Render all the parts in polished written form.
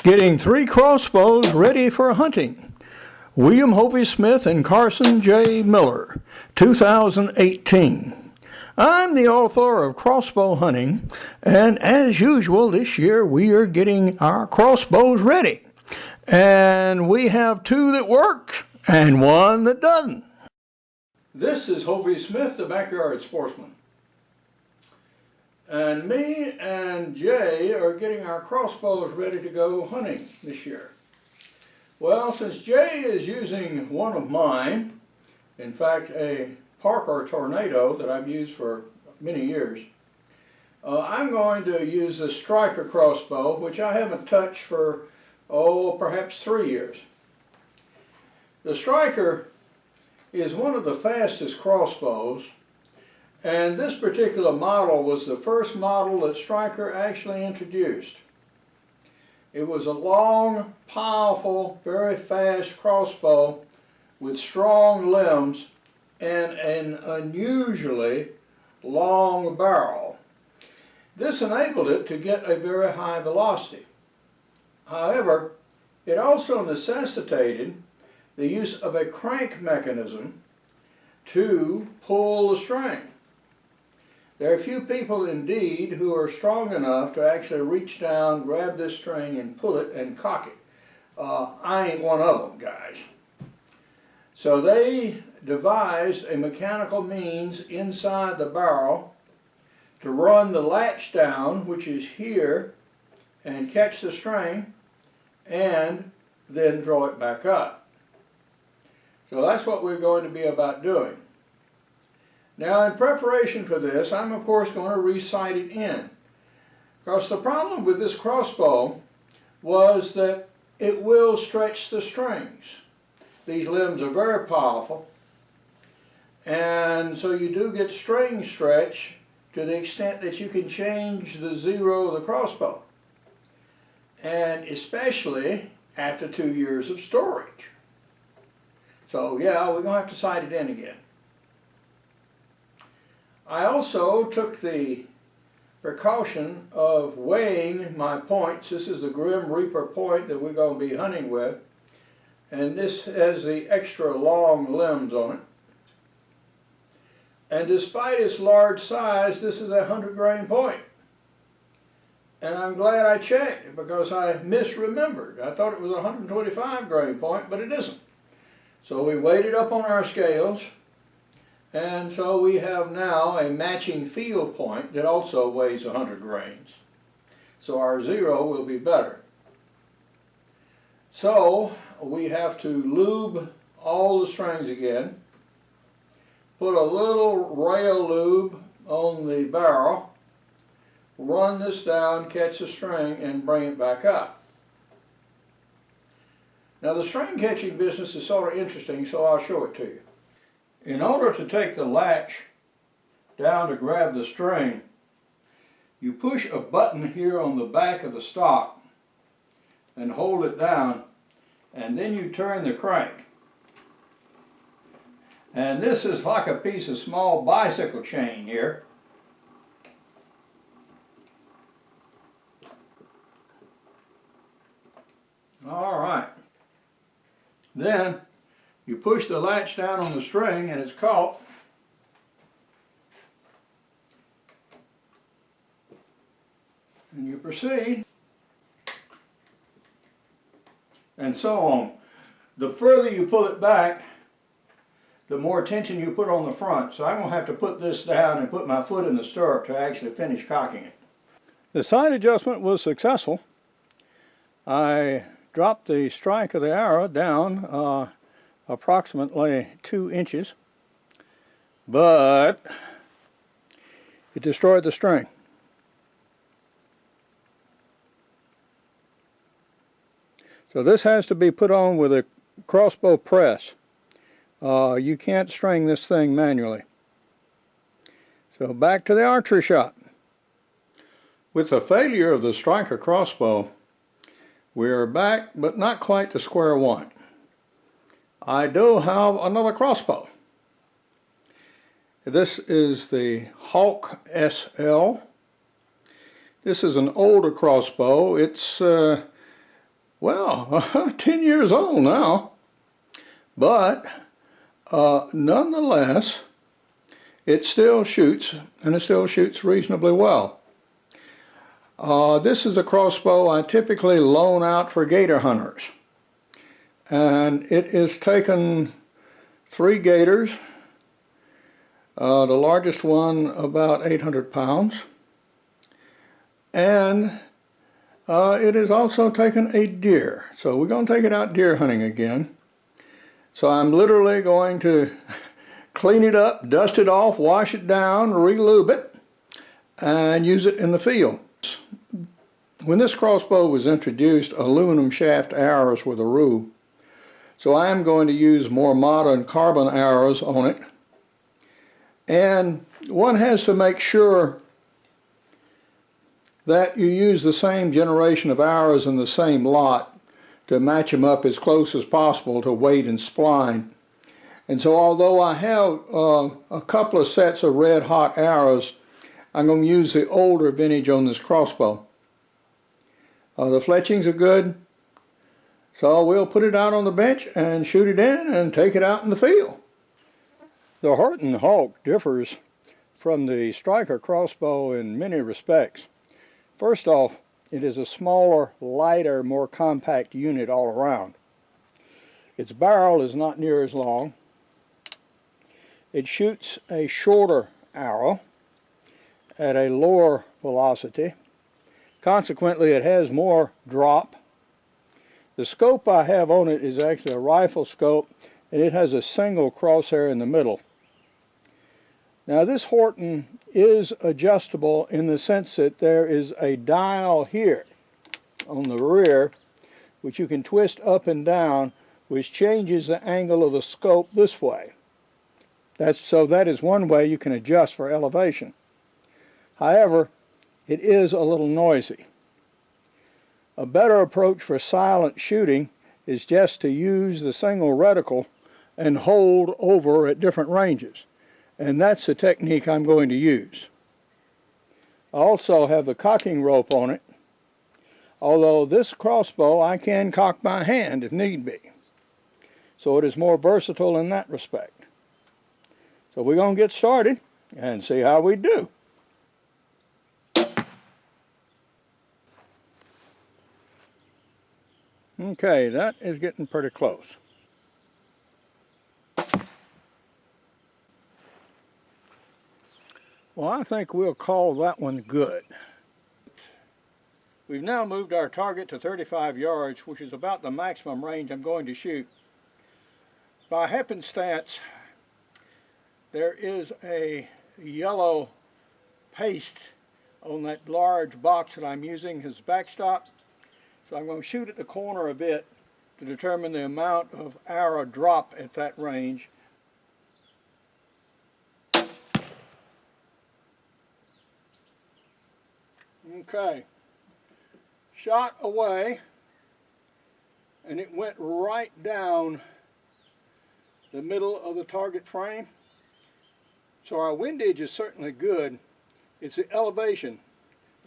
Getting 3 crossbows ready for hunting. William Hovey Smith and Carson J. Miller, 2018. I'm the author of Crossbow Hunting, and as usual this year we are getting our crossbows ready. And we have 2 that work and 1 that doesn't. This is Hovey Smith, the backyard sportsman. And me and Jay are getting our crossbows ready to go hunting this year. Well, since Jay is using one of mine, in fact a Parker Tornado that I've used for many years, I'm going to use the Striker crossbow, which I haven't touched for, perhaps 3 years. The Striker is one of the fastest crossbows, and this particular model was the first model that Striker actually introduced. It was a long, powerful, very fast crossbow with strong limbs and an unusually long barrel. This enabled it to get a very high velocity. However, it also necessitated the use of a crank mechanism to pull the string. There are few people indeed who are strong enough to actually reach down, grab this string and pull it and cock it. I ain't one of them, guys. So they devised a mechanical means inside the barrel to run the latch down, which is here, and catch the string and then draw it back up. So that's what we're going to be about doing. Now, in preparation for this, I'm of course going to re-sight it in, because the problem with this crossbow was that it will stretch the strings. These limbs are very powerful, and so you do get string stretch to the extent that you can change the zero of the crossbow, and especially after 2 years of storage. So yeah, we're going to have to sight it in again. I also took the precaution of weighing my points. This is the Grim Reaper point that we're going to be hunting with, and this has the extra long limbs on it. And despite its large size, this is a 100-grain point. And I'm glad I checked, because I misremembered. I thought it was a 125-grain point, but it isn't. So we weighed it up on our scales, and so we have now a matching field point that also weighs 100 grains. So our zero will be better. So we have to lube all the strings again, put a little rail lube on the barrel, run this down, catch the string, and bring it back up. Now the string catching business is sort of interesting, so I'll show it to you. In order to take the latch down to grab the string, you push a button here on the back of the stock and hold it down, and then you turn the crank. And this is like a piece of small bicycle chain here. All right. Then you push the latch down on the string and it's caught. And you proceed. And so on. The further you pull it back, the more tension you put on the front. So I'm going to have to put this down and put my foot in the stirrup to actually finish cocking it. The sight adjustment was successful. I dropped the strike of the arrow down approximately 2 inches, but it destroyed the string. So this has to be put on with a crossbow press. You can't string this thing manually. So back to the archery shop. With the failure of the Striker crossbow, we are back, but not quite to square one. I do have another crossbow. This is the Hawk SL. This is an older crossbow. It's well, 10 years old now, but nonetheless, it still shoots, and it still shoots reasonably well. This is a crossbow I typically loan out for gator hunters, and it has taken 3 gators, the largest one about 800 pounds, and it has also taken a deer. So we're going to take it out deer hunting again. So I'm literally going to clean it up, dust it off, wash it down, re-lube it, and use it in the field. When this crossbow was introduced, aluminum shaft arrows were the rule. So I am going to use more modern carbon arrows on it. And one has to make sure that you use the same generation of arrows in the same lot to match them up as close as possible to weight and spline. And so although I have a couple of sets of red hot arrows, I'm going to use the older vintage on this crossbow. The fletchings are good, so we'll put it out on the bench and shoot it in and take it out in the field. The Horton Hawk differs from the Striker crossbow in many respects. First off, it is a smaller, lighter, more compact unit all around. Its barrel is not near as long. It shoots a shorter arrow at a lower velocity. Consequently, it has more drop. The scope I have on it is actually a rifle scope, and it has a single crosshair in the middle. Now this Horton is adjustable in the sense that there is a dial here on the rear which you can twist up and down, which changes the angle of the scope this way. That is one way you can adjust for elevation. However, it is a little noisy. A better approach for silent shooting is just to use the single reticle and hold over at different ranges. And that's the technique I'm going to use. I also have the cocking rope on it, although this crossbow I can cock by hand if need be. So it is more versatile in that respect. So we're going to get started and see how we do. Okay, that is getting pretty close. Well, I think we'll call that one good. We've now moved our target to 35 yards, which is about the maximum range I'm going to shoot. By happenstance, there is a yellow paste on that large box that I'm using as backstop. So I'm going to shoot at the corner a bit to determine the amount of arrow drop at that range. Okay, shot away, and it went right down the middle of the target frame. So our windage is certainly good. It's the elevation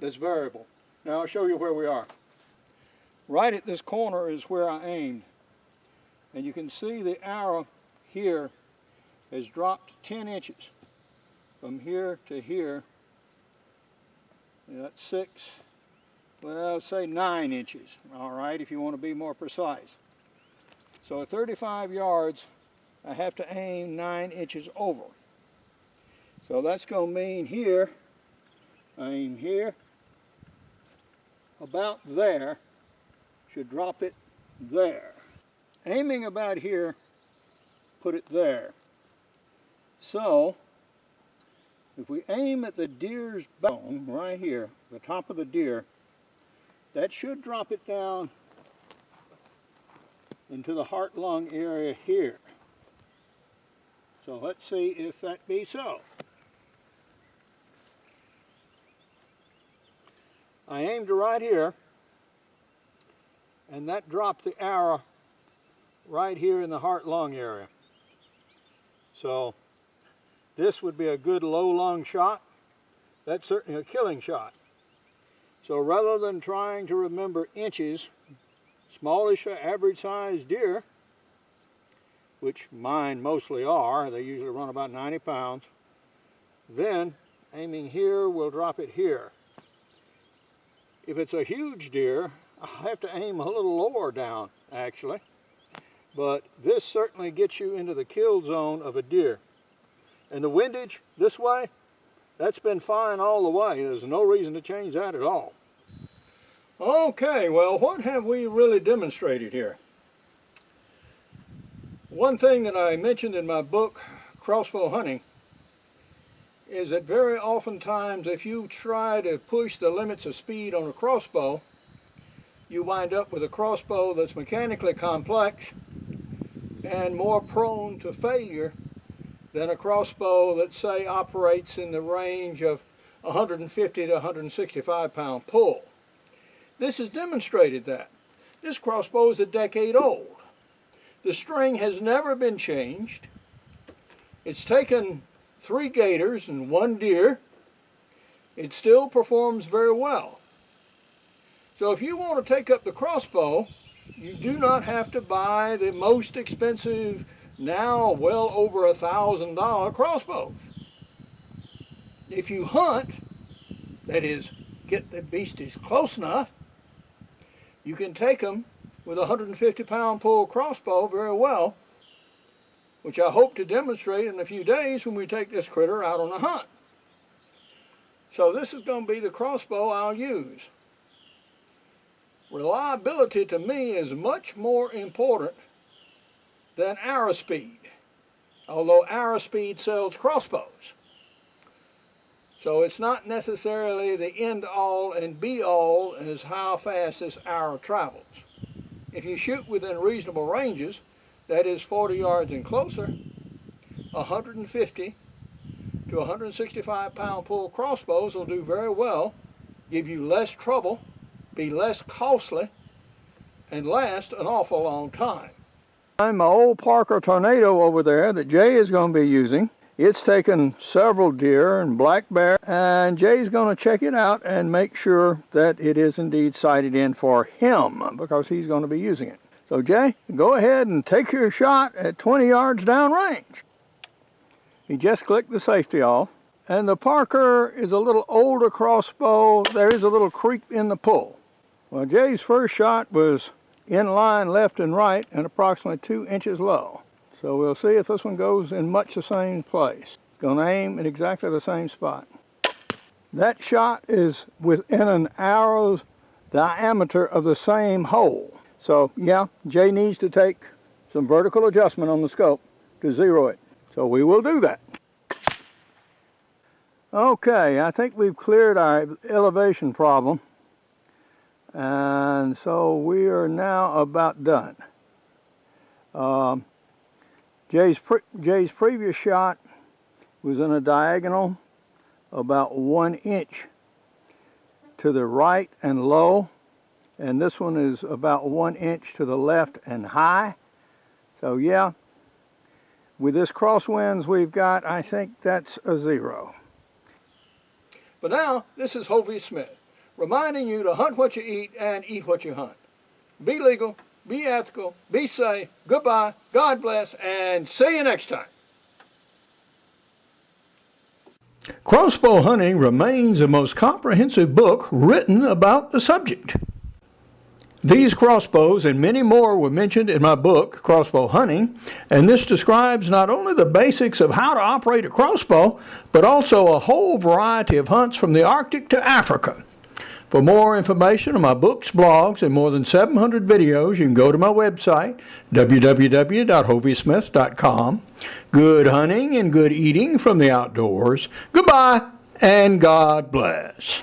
that's variable. Now I'll show you where we are. Right at this corner is where I aimed. And you can see the arrow here has dropped 10 inches from here to here. That's 6, well, say 9 inches, all right, if you want to be more precise. So at 35 yards, I have to aim 9 inches over. So that's going to mean here, aim here, about there, should drop it there. Aiming about here, put it there. So, if we aim at the deer's bone, right here, the top of the deer, that should drop it down into the heart-lung area here. So let's see if that be so. I aimed right here, and that dropped the arrow right here in the heart-lung area. So this would be a good low-lung shot. That's certainly a killing shot. So rather than trying to remember inches, smallish average sized deer, which mine mostly are, they usually run about 90 pounds, then aiming here, we'll drop it here. If it's a huge deer, I have to aim a little lower down actually, but this certainly gets you into the kill zone of a deer. And the windage this way, that's been fine all the way. There's no reason to change that at all. Okay, well, what have we really demonstrated here? One thing that I mentioned in my book, Crossbow Hunting, is that very oftentimes if you try to push the limits of speed on a crossbow, you wind up with a crossbow that's mechanically complex and more prone to failure than a crossbow that, say, operates in the range of 150 to 165 pound pull. This has demonstrated that. This crossbow is a decade old. The string has never been changed. It's taken 3 gators and 1 deer. It still performs very well. So if you want to take up the crossbow, you do not have to buy the most expensive, now well over $1,000 crossbows. If you hunt, that is, get the beasties close enough, you can take them with a 150 pound pull crossbow very well, which I hope to demonstrate in a few days when we take this critter out on a hunt. So this is going to be the crossbow I'll use. Reliability to me is much more important than arrow speed, although arrow speed sells crossbows. So it's not necessarily the end all and be all as how fast this arrow travels. If you shoot within reasonable ranges, that is 40 yards and closer, 150 to 165 pound pull crossbows will do very well, give you less trouble, be less costly, and last an awful long time. My old Parker Tornado over there that Jay is going to be using, it's taken several deer and black bear, and Jay's going to check it out and make sure that it is indeed sighted in for him, because he's going to be using it. So Jay, go ahead and take your shot at 20 yards downrange. He just clicked the safety off, and the Parker is a little older crossbow. There is a little creep in the pull. Well, Jay's first shot was in line left and right and approximately 2 inches low. So we'll see if this one goes in much the same place. It's going to aim in exactly the same spot. That shot is within an arrow's diameter of the same hole. So yeah, Jay needs to take some vertical adjustment on the scope to zero it. So we will do that. Okay, I think we've cleared our elevation problem. And so we are now about done. Jay's previous shot was in a diagonal about 1 inch to the right and low, and this one is about 1 inch to the left and high. So yeah, with this crosswinds we've got, I think that's a 0. But now, this is Hovey Smith, reminding you to hunt what you eat and eat what you hunt. Be legal, be ethical, be safe, goodbye, God bless, and see you next time. Crossbow hunting remains the most comprehensive book written about the subject. These crossbows and many more were mentioned in my book, Crossbow Hunting, and this describes not only the basics of how to operate a crossbow, but also a whole variety of hunts from the Arctic to Africa. For more information on my books, blogs, and more than 700 videos, you can go to my website, www.hoveysmith.com. Good hunting and good eating from the outdoors. Goodbye, and God bless.